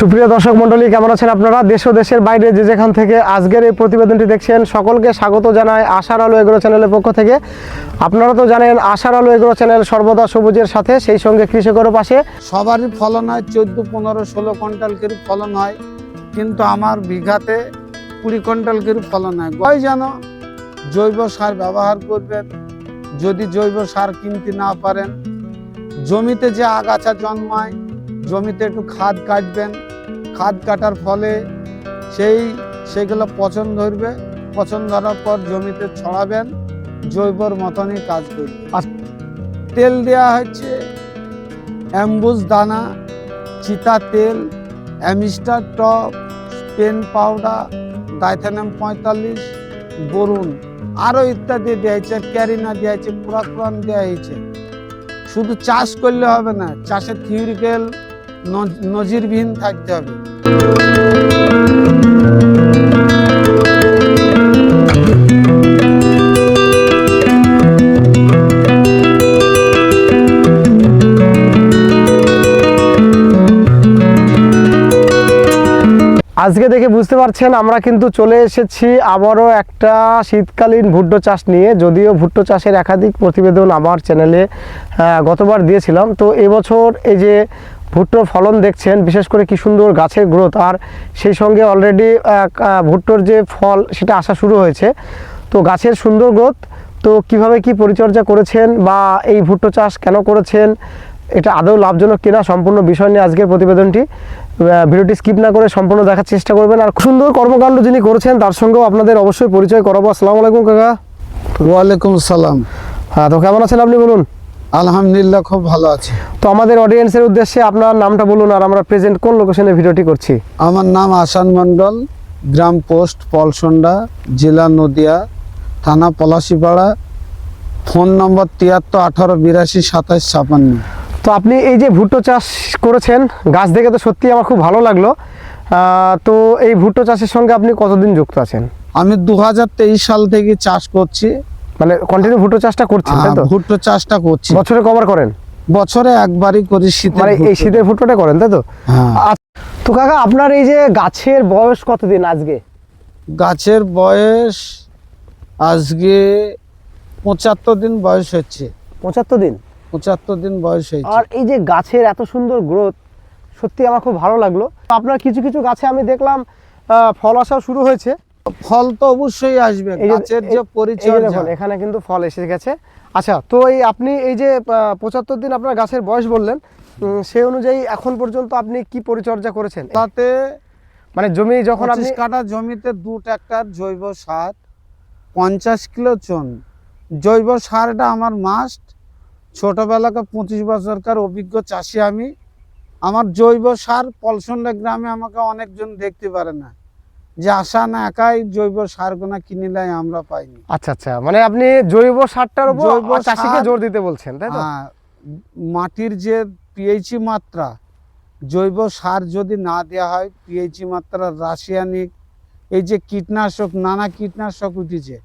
সুপ্রিয় দর্শক মণ্ডলী, কেমন আছেন আপনারা? দেশ ও দেশের বাইরে যে যেখান থেকে আজকের এই প্রতিবেদনটি দেখছেন, সকলকে স্বাগত জানাই আশার আলো এগ্রো চ্যানেলের পক্ষ থেকে। আপনারা তো জানেন আশার আলো এগ্রো চ্যানেল সর্বদা সবুজের সাথে, সেই সঙ্গে কৃষকেরও পাশে। সবারই ফলন হয় 14, 15, 16 কুইন্টাল করে ফলন হয়, কিন্তু আমার বিঘাতে 20 কুইন্টাল করে ফলন হয়। ওই যেন জৈব সার ব্যবহার করবেন। যদি জৈব সার কিনতে না পারেন, জমিতে যে আগাছা জন্মায়, জমিতে একটু খাদ কাটবেন। খাদ কাটার ফলে সেইগুলো পচন ধরবে। পচন ধরার পর জমিতে ছড়াবেন, জৈবর মতনই কাজ করবে। তেল দেওয়া হচ্ছে অ্যাম্বুজ দানা, চিতা তেল, অ্যামিস্টার টপ, স্পেন পাউডার, ডাইথানিয়াম 45, বোরন, আরও ইত্যাদি দেওয়া হয়েছে। ক্যারিনা দেওয়া হয়েছে, পুরাকুরান দেওয়া হয়েছে। শুধু চাষ করলে হবে না, চাষে থিওরিক্যাল নজিরবিহীন থাকতে হবে। আজকে দেখে বুঝতে পারছেন আমরা কিন্তু চলে এসেছি আবারও একটা শীতকালীন ভুট্টো চাষ নিয়ে। যদিও ভুট্টো চাষের একাধিক প্রতিবেদন আমার চ্যানেলে গতবার দিয়েছিলাম, তো এবছর এই যে ভুট্টোর ফলন দেখছেন, বিশেষ করে কি সুন্দর গাছের গ্রোথ, আর সেই সঙ্গে অলরেডি ভুট্টোর যে ফল সেটা আসা শুরু হয়েছে। তো গাছের সুন্দর গ্রোথ, তো কিভাবে কি পরিচর্যা করেছেন বা এই ভুট্টো চাষ কেন করেছেন, এটা আদৌ লাভজনক কিনা, সম্পূর্ণ বিষয় নিয়ে আজকের প্রতিবেদনটি। ভিডিওটি স্কিপ না করে সম্পূর্ণ দেখার চেষ্টা করবেন। আর সুন্দর কর্মকাণ্ড যিনি করেছেন তার সঙ্গেও আপনাদের অবশ্যই পরিচয় করাবো। আসসালামু আলাইকুম কাকা। ওয়ালাইকুম সালাম। হ্যাঁ, তো কেমন আছেন আপনি বলুন? আলহামদুলিল্লাহ, খুব ভালো আছে। তো আমাদের অডিয়েন্সের উদ্দেশ্যে আপনার নামটা বলুন, আর আমরা প্রেজেন্ট কোন লোকেশনে ভিডিওটি করছি। আমার নাম আসান মণ্ডল, গ্রাম পোস্ট পলসন্ডা, জেলা নদিয়া, থানা পলাশিপাড়া, ফোন নম্বর 73 18 82 27 56। তো আপনি এই যে ভুট্টো চাষ করেছেন, গাছ দেখে তো সত্যি আমার খুব ভালো লাগলো। তো এই ভুট্টো চাষের সঙ্গে আপনি কতদিন যুক্ত আছেন? আমি 2023 সাল থেকে চাষ করছি। মানে কন্টিনিউ ভুট্টো চাষটা করছেন, তাই তো? ভুট্টো চাষটা করছি। বছরে কবার করেন? বছরে একবারই করি, শীতে। মানে এই শীতের ভুট্টোটা করেন, তাই তো? হ্যাঁ। তো কাকা, আপনার এই যে গাছের বয়স কতদিন আজকে? গাছের বয়স আজকে 75 দিন বয়স হচ্ছে। 75 দিন? 75 দিন বয়স হয়েছে। আর এই যে গাছের এত সুন্দর গ্রোথ, সত্যি আমার খুব ভালো লাগলো। আপনার কিছু কিছু গাছে আমি দেখলাম ফল আসাও শুরু হয়েছে। ফল তো অবশ্যই আসবে, গাছের যে পরিচর্যা। এখানে কিন্তু ফল এসে গেছে। আচ্ছা, তো এই আপনি এই যে 75 দিন আপনার গাছের বয়স বললেন, সেই অনুযায়ী এখন পর্যন্ত আপনি কি পরিচর্যা করেছেন? তাতে মানে জমি যখন আপনি 25 কাঠা জমিতে 2 ট্রাক্টর জৈব সার, 50 কিলো চুন। জৈব সারটা আমার মাস্ট। ছোটবেলাকে 25 বছরকার অভিজ্ঞ চাষি আমি। আমার জৈব সার পলসন্ডা গ্রামে আমাকে অনেকজন দেখতে পারে না, যে আশা না একাই জৈব সারগুলো কিনিলাই আমরা পাইনি। আচ্ছা আচ্ছা, মানে আপনি জৈব সারটার উপর জৈব চাষিকে সার, জোর দিতে বলছেন, তাই তো? মাটির যে পিএইচ মাত্রা, জৈব সার যদি না দেওয়া হয়, পিএইচ মাত্রা, রাসায়নিক এই যে কীটনাশক, নানা কীটনাশক উঠেছে,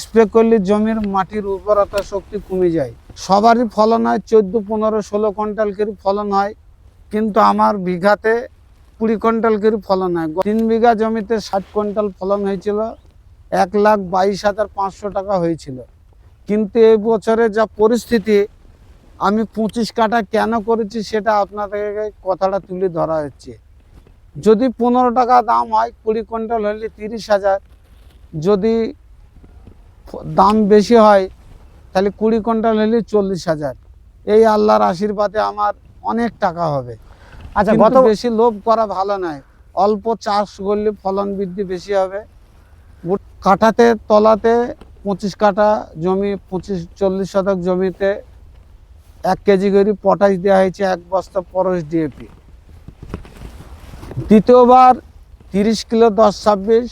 স্প্রে করলে জমির মাটির উর্বরতা শক্তি কমে যায়। সবারই ফলন হয় 14, 15, 16 কুইন্টাল করে ফলন হয়, কিন্তু আমার বিঘাতে 20 কুইন্টাল করে ফলন হয়। 3 বিঘা জমিতে 60 কুইন্টাল ফলন হয়েছিল, 1,22,500 টাকা হয়েছিল। কিন্তু এই বছরে যা পরিস্থিতি, আমি 25 কাঠা কেন করেছি সেটা আপনাদেরকে কথাটা তুলে ধরা হচ্ছে। যদি 15 টাকা দাম হয়, 20 কুইন্টাল হলে 30,000। যদি দাম বেশি হয় তাহলে 20 কুইন্টাল হলে 40,000। এই আল্লাহর আশীর্বাদে আমার অনেক টাকা হবে। আচ্ছা, কিন্তু বেশি লোভ করা ভালো নয়। অল্প চাষ করলে ফলন বৃদ্ধি বেশি হবে। কাঠাতে তলাতে 25 কাঠা জমি, 40 শতক জমিতে 1 কেজি করে পটাশ দেওয়া হয়েছে, 1 বস্তা পরশ ডিএপি। দ্বিতীয়বার 30 কিলো 10-26,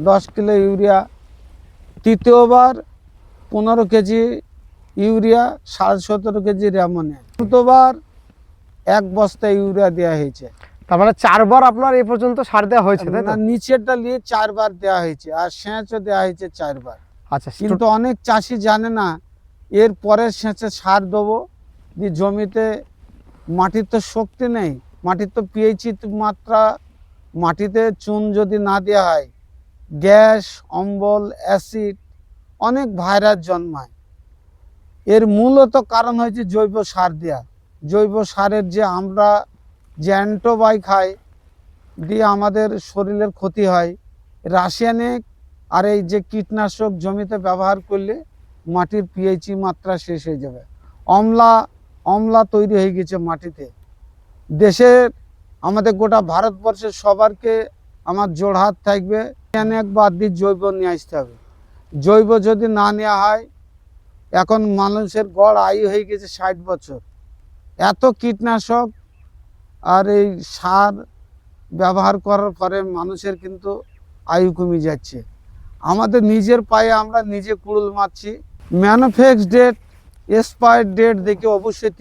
10 কিলো ইউরিয়া। তৃতীয়বার 15 কেজি ইউরিয়া, 17.5 কেজি অ্যামোনিয়া। চতুর্থবার 1 বস্তা ইউরিয়া দেওয়া হয়েছে। তার মানে 4 বার আপনার এই পর্যন্ত সার দেওয়া হয়েছে, তাই তো? নিচেরটা নিয়ে 4 বার দেওয়া হয়েছে, আর সেচও দেওয়া হয়েছে 4 বার। আচ্ছা, কিন্তু অনেক চাষি জানে না এর পরের সেচে সার দেবো, যে জমিতে মাটির তো শক্তি নেই, মাটির তো পিএইচি মাত্রা, মাটিতে চুন যদি না দেওয়া হয় গ্যাস, অম্বল, অ্যাসিড, অনেক ভাইরাস জন্মায়। এর মূলত কারণ হচ্ছে জৈব সার দেওয়া। জৈব সারের যে আমরা যে অ্যান্টোবাই খাই দিয়ে আমাদের শরীরের ক্ষতি হয়, রাসায়নিক আর এই যে কীটনাশক জমিতে ব্যবহার করলে মাটির পিএইচি মাত্রা শেষ হয়ে যাবে। অম্লা তৈরি হয়ে গেছে মাটিতে। দেশের আমাদের গোটা ভারতবর্ষের সবারকে আমার জোড়হাত থাকবে, রাসায়নিক বাদ দিয়ে জৈব নিয়ে আসতে হবে। জৈব যদি না নেওয়া হয়, এখন মানুষের গড় আয়ু হয়ে গেছে 60 বছর। এত কীটনাশক আর এই সার ব্যবহার করার পরে মানুষের কিন্তু আয়ু কমে যাচ্ছে। আমাদের নিজের পায়ে আমরা নিজে কুড়ুল মারছি। ম্যানুফ্যাক্স ডেট, এক্সপায়ার ডেট দেখে অবশ্যই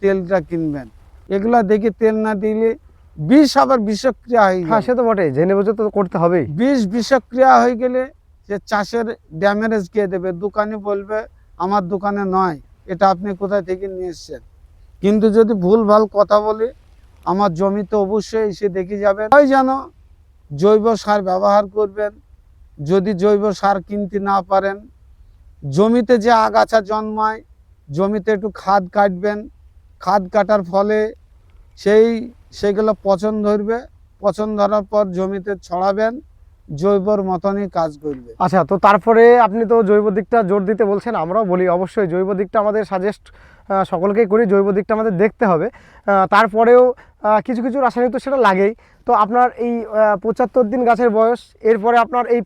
তেলটা কিনবেন। এগুলা দেখে তেল না দিলে বিষ আবার বিষক্রিয়া হয়ে হ্যাঁ, যায়। সে তো বটে, জেনে বুঝে তো করতে হবেই। বিষক্রিয়া হয়ে গেলে যে চাষের ড্যামেজ কে দেবে? দোকানে বলবে আমার দোকানে নয়, এটা আপনি কোথায় থেকে নিয়ে এসছেন। কিন্তু যদি ভুলভাল কথা বলি, আমার জমিতে অবশ্যই এসে দেখে যাবেন। তাই যেন জৈব সার ব্যবহার করবেন। যদি জৈব সার কিনতে না পারেন, জমিতে যে আগাছা জন্মায়, জমিতে একটু খাদ কাটবেন। খাদ কাটার ফলে সেগুলো পচন ধরবে। পচন ধরার পর জমিতে ছড়াবেন, জৈবর মতনই কাজ করবে। আচ্ছা, তো তারপরে আপনি তো জৈব দিকটা জোর দিতে বলছেন, আমরাও বলি অবশ্যই জৈব দিকটা আমাদের সাজেস্ট সকলকেই করি, জৈব দিকটা আমাদের দেখতে হবে। তারপরেও কিছু কিছু রাসায়নিক তো সেটা লাগেই। তো আপনার এই 75 দিন গাছের বয়স, এরপরে আপনার এই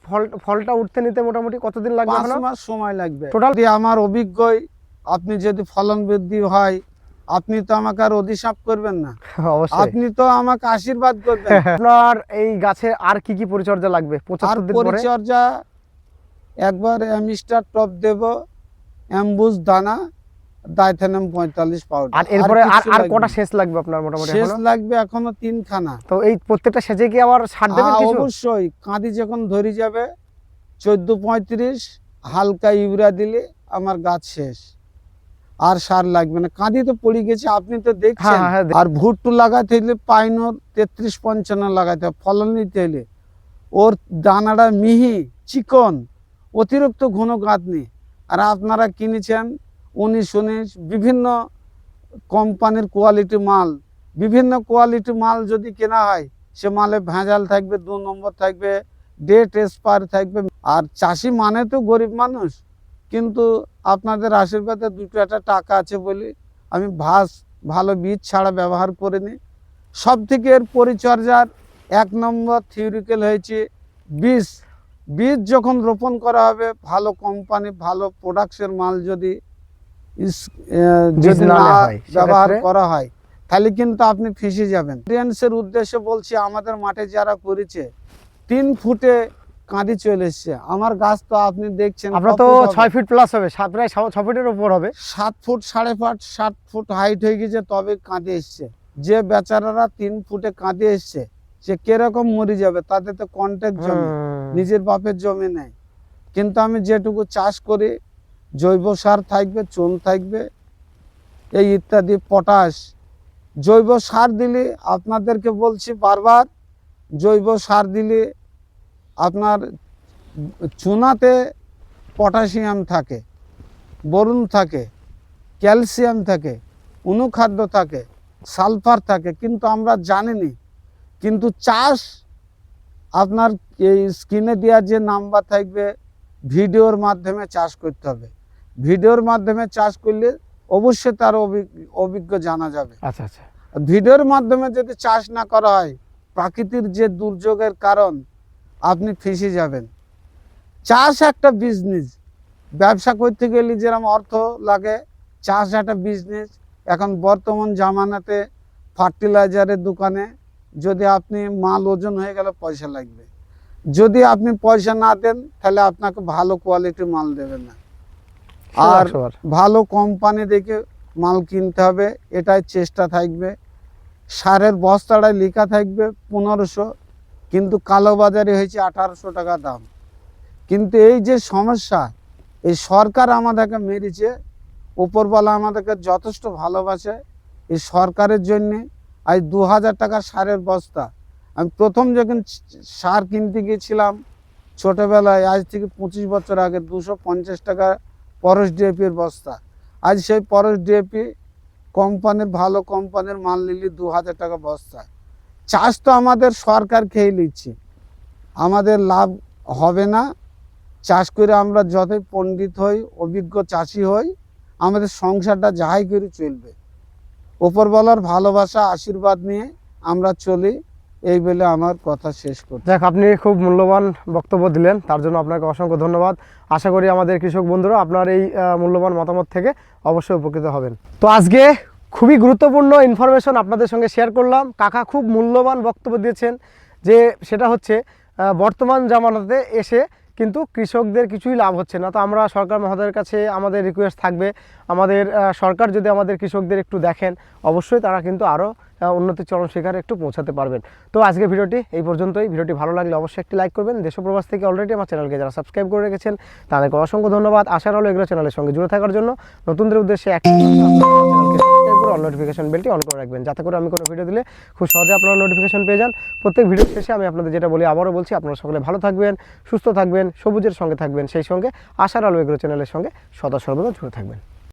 ফলটা উঠতে নিতে মোটামুটি কতদিন লাগবে? 5 মাস সময় লাগবে টোটাল। আমার অভিজ্ঞই, আপনি যদি ফলন বৃদ্ধি হয়, আপনি তো আমাকে আর অভিশাপ করবেন না, অবশ্যই আপনি তো আমাকে আশীর্বাদ করবেন। আপনার এই গাছে আর কি কি পরিচর্যা লাগবে আর 75 দিন পরে? পরিচর্যা, একবার অ্যামিস্টার টপ দেব, অ্যাম্বুজ দানা, ডাইথেনাম 45 পাউডার। আর এরপরে আর কটা সেচ লাগবে আপনার মোটামুটি? শেষ লাগবে এখনো 3 খানা। তো এই প্রত্যেকটা সেচে কি আবার সার দেবেন কিছু? অবশ্যই। কাঁদি যখন ধরে যাবে 14-35 হালকা ইউরিয়া দিলে আমার গাছ শেষ, আর সার লাগবে না। কাঁদি তো পড়ে গেছে, আপনি তো দেখছেন। হ্যাঁ, আর ভুট্টু লাগাতে হলে পাইনর 33-55 লাগাতে হবে। ফলন নিতে হলে ওর দানাটা মিহি চিকন, অতিরিক্ত ঘন গাঁথনি। আর আপনারা কিনেছেন 19 বিভিন্ন কোম্পানির কোয়ালিটি মাল। বিভিন্ন কোয়ালিটি মাল যদি কেনা হয়, সে মালে ভেজাল থাকবে, 2 নম্বর থাকবে, ডেট এক্সপায়ার থাকবে। আর চাষি মানে তো গরিব মানুষ, কিন্তু আপনাদের আশীর্বাদে দুটো একটা টাকা আছে বলে আমি ভালো বীজ ছাড়া ব্যবহার করিনি। সব থেকে এর পরিচর্যার 1 নম্বর থিওরিক্যাল হয়েছে বীজ। বীজ যখন রোপণ করা হবে, ভালো কোম্পানি ভালো প্রোডাক্টের মাল যদি না ব্যবহার করা হয়, তাহলে কিন্তু আপনি ফেঁসে যাবেন। অডিয়েন্সের উদ্দেশ্যে বলছি, আমাদের মাঠে যারা করেছে 3 ফুটে কাঁদি চলে এসছে। আমার গাছ তো আপনি দেখছেন, আপনার তো 6 ফিট প্লাস হবে, প্রায় 6 ফিটের উপর হবে। 7 ফুট 5.5 7 ফুট হাইট হয়ে গেছে, তবে কাঁদি এসছে। যে বেচারারা 3 ফুটে কাঁদি এসছে, সে কিরকম মরে যাবে? তাদের তো কন্ট্যাক্ট জমি, নিজের বাপের জমি নেই। কিন্তু আমি যেটুকু চাষ করি, জৈব সার থাকবে, চুন থাকবে, এই ইত্যাদি, পটাশ। জৈব সার দিলে, আপনাদেরকে বলছি বারবার, জৈব সার দিলে আপনার চুনাতে পটাশিয়াম থাকে, বোরন থাকে, ক্যালসিয়াম থাকে, অনুখাদ্য থাকে, সালফার থাকে, কিন্তু আমরা জানিনি। কিন্তু চাষ আপনার এই স্ক্রিনে দেওয়া যে নাম্বার থাকবে, ভিডিওর মাধ্যমে চাষ করতে হবে। ভিডিওর মাধ্যমে চাষ করলে অবশ্যই তার অভিজ্ঞ জানা যাবে। আচ্ছা আচ্ছা। ভিডিওর মাধ্যমে যদি চাষ না করা হয়, প্রাকৃতিক যে দুর্যোগের কারণ, আপনি ফেঁসে যাবেন। চাষ একটা বিজনেস। ব্যবসা করতে গেলে যেরকম অর্থ লাগে, চাষ একটা বিজনেস। এখন বর্তমান জামানাতে ফার্টিলাইজারের দোকানে যদি আপনি মাল ওজন হয়ে গেলে পয়সা লাগবে। যদি আপনি পয়সা না দেন, তাহলে আপনাকে ভালো কোয়ালিটির মাল দেবে না। আর ভালো কোম্পানি দেখে মাল কিনতে হবে, এটাই চেষ্টা থাকবে। সারের বস্তাটায় লেখা থাকবে 1500, কিন্তু কালোবাজারে হয়েছে 1800 টাকা দাম। কিন্তু এই যে সমস্যা, এই সরকার আমাদেরকে মেরেছে। উপরওয়ালা আমাদেরকে যথেষ্ট ভালোবাসে। এই সরকারের জন্যে আজ 2000 টাকা সারের বস্তা। আমি প্রথম যখন সার কিনতে গিয়েছিলাম ছোটবেলায়, আজ থেকে 25 বছর আগে 250 টাকা পরশ ডিএপির বস্তা। আজ সেই পরশ ডিএপি কোম্পানির, ভালো কোম্পানির মাল নিলে 2000 টাকা বস্তা। চাষ তো আমাদের সরকার খেয়ে নিচ্ছে, আমাদের লাভ হবে না। চাষ করে আমরা যতই পণ্ডিত হই, অভিজ্ঞ চাষি হই, আমাদের সংসারটা যাহাই করে চলবে। উপরওয়ালার ভালোবাসা আশীর্বাদ নিয়ে আমরা চলি, এই বলে আমার কথা শেষ করছি। যাক, আপনি খুব মূল্যবান বক্তব্য দিলেন, তার জন্য আপনাকে অসংখ্য ধন্যবাদ। আশা করি আমাদের কৃষক বন্ধুরা আপনার এই মূল্যবান মতামত থেকে অবশ্যই উপকৃত হবেন। তো আজকে খুবই গুরুত্বপূর্ণ ইনফরমেশন আপনাদের সঙ্গে শেয়ার করলাম। কাকা খুব মূল্যবান বক্তব্য দিয়েছেন, যে সেটা হচ্ছে বর্তমান জামানাতে এসে কিন্তু কৃষকদের কিছুই লাভ হচ্ছে না। তো আমরা সরকার মহোদয়ের কাছে আমাদের রিকোয়েস্ট থাকবে, আমাদের সরকার যদি আমাদের কৃষকদের একটু দেখেন, অবশ্যই তারা কিন্তু আরও উন্নতির চরম শিখরে একটু পৌঁছাতে পারবেন। তো আজকে ভিডিওটি এই পর্যন্তই। ভিডিওটি ভালো লাগলে অবশ্যই একটি লাইক করবেন। দেশ ও প্রবাস থেকে অলরেডি আমার চ্যানেলকে যারা সাবস্ক্রাইব করে রেখেছেন তাদেরকে অসংখ্য ধন্যবাদ। আশার হলো এগুলো চ্যানেলের সঙ্গে জুড়ে থাকার জন্য। নতুনদের উদ্দেশ্যে অল নোটিফিকেশন বেলটি অন করে রাখবেন, যাতে করে আমি কোনো ভিডিও দিলে খুব সহজে আপনারা নোটিফিকেশন পেয়ে যান। প্রত্যেক ভিডিও শেষে আমি আপনাদের যেটা বলি, আবারও বলছি, আপনারা সকলে ভালো থাকবেন, সুস্থ থাকবেন, সবুজের সঙ্গে থাকবেন, সেই সঙ্গে আশার আলো এগুলো চ্যানেলের সঙ্গে সদা সর্বদা জুড়ে থাকবেন।